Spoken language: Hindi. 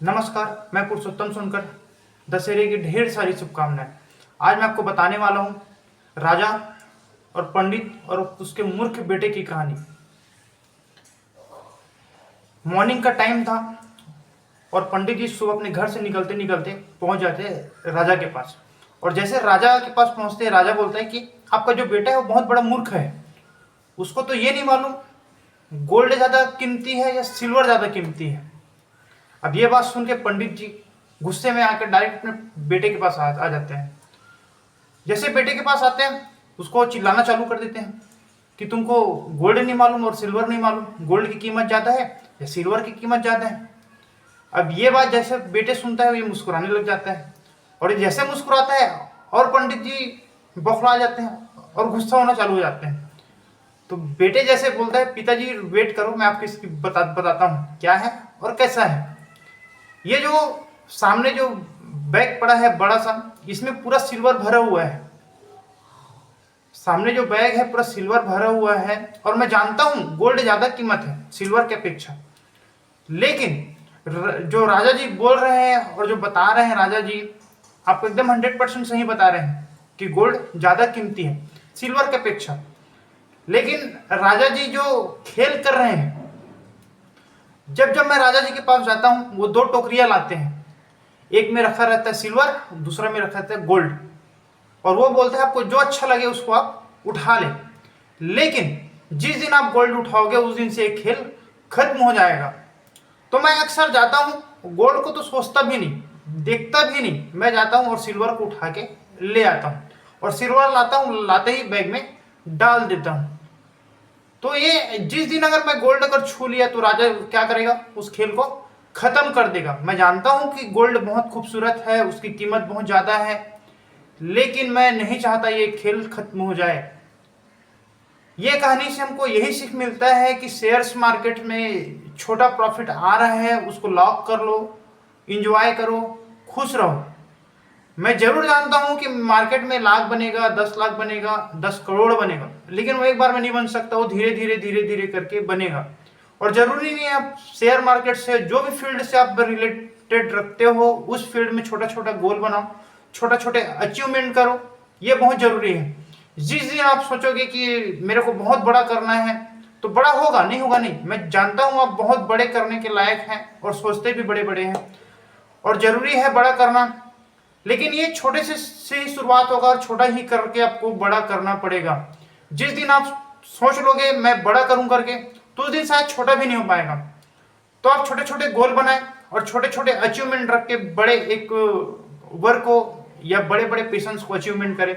नमस्कार, मैं पुरुषोत्तम सोनकर। दशहरे की ढेर सारी शुभकामनाएं। आज मैं आपको बताने वाला हूँ राजा और पंडित और उसके मूर्ख बेटे की कहानी। मॉर्निंग का टाइम था और पंडित जी सुबह अपने घर से निकलते निकलते पहुंच जाते हैं राजा के पास। और जैसे राजा के पास पहुंचते हैं, राजा बोलता है कि आपका जो बेटा है वो बहुत बड़ा मूर्ख है। उसको तो ये नहीं मालूम गोल्ड ज़्यादा कीमती है या सिल्वर ज़्यादा कीमती है। अब ये बात सुन के पंडित जी गुस्से में आकर डायरेक्ट अपने बेटे के पास आ जाते हैं। जैसे बेटे के पास आते हैं, उसको चिल्लाना चालू कर देते हैं कि तुमको गोल्ड नहीं मालूम और सिल्वर नहीं मालूम, गोल्ड की कीमत ज़्यादा है या सिल्वर की कीमत ज़्यादा है। अब ये बात जैसे बेटे सुनता है, ये मुस्कुराने लग जाता है। और ये जैसे मुस्कुराता है और पंडित जी बौखला जाते हैं और गुस्सा होना चालू हो जाते हैं। तो बेटे जैसे बोलता है, पिताजी वेट करो, मैं आपको इसकी बताता हूँ क्या है और कैसा है। ये जो सामने जो बैग पड़ा है बड़ा सा, इसमें पूरा सिल्वर भरा हुआ है। सामने जो बैग है पूरा सिल्वर भरा हुआ है और मैं जानता हूं गोल्ड ज्यादा कीमत है सिल्वर के अपेक्षा। लेकिन जो राजा जी बोल रहे हैं और जो बता रहे हैं राजा जी, आपको एकदम 100% सही बता रहे हैं कि गोल्ड ज्यादा कीमती है सिल्वर के अपेक्षा। लेकिन राजा जी जो खेल कर रहे हैं, जब जब मैं राजा जी के पास जाता हूं वो दो टोकरियां लाते हैं। एक में रखा रहता है सिल्वर, दूसरा में रखा रहता है गोल्ड। और वो बोलते हैं आपको जो अच्छा लगे उसको आप उठा लें। लेकिन जिस दिन आप गोल्ड उठाओगे उस दिन से एक खेल खत्म हो जाएगा। तो मैं अक्सर जाता हूँ, गोल्ड को तो सोचता भी नहीं, देखता भी नहीं, मैं जाता हूँ और सिल्वर को उठा के ले आता हूँ और सिल्वर लाता हूँ, लाते ही बैग में डाल देता हूँ। तो ये जिस दिन अगर मैं गोल्ड अगर छू लिया तो राजा क्या करेगा, उस खेल को खत्म कर देगा। मैं जानता हूं कि गोल्ड बहुत खूबसूरत है, उसकी कीमत बहुत ज्यादा है, लेकिन मैं नहीं चाहता ये खेल खत्म हो जाए। ये कहानी से हमको यही सीख मिलता है कि शेयर्स मार्केट में छोटा प्रॉफिट आ रहा है, उसको लॉक कर लो, इंजॉय करो, खुश रहो। मैं जरूर जानता हूं कि मार्केट में लाख बनेगा, 10 लाख बनेगा, 10 करोड़ बनेगा, लेकिन वो एक बार में नहीं बन सकता, वो धीरे धीरे करके बनेगा। और जरूरी नहीं है आप शेयर मार्केट से, जो भी फील्ड से आप रिलेटेड रखते हो उस फील्ड में छोटा छोटा गोल बनाओ, छोटा छोटे अचीवमेंट करो, ये बहुत जरूरी है। जिस दिन आप सोचोगे कि मेरे को बहुत बड़ा करना है तो बड़ा होगा, नहीं होगा नहीं। मैं जानता हूं आप बहुत बड़े करने के लायक हैं और सोचते भी बड़े बड़े हैं और जरूरी है बड़ा करना। लेकिन ये छोटे से ही शुरुआत होगा और छोटा ही करके आपको बड़ा करना पड़ेगा। जिस दिन आप सोच लोगे मैं बड़ा करूं करके, तो उस दिन शायद छोटा भी नहीं हो पाएगा। तो आप छोटे छोटे गोल बनाएं और छोटे छोटे अचीवमेंट रख के बड़े एक वर्क को या बड़े बड़े पेशेंस को अचीवमेंट करें।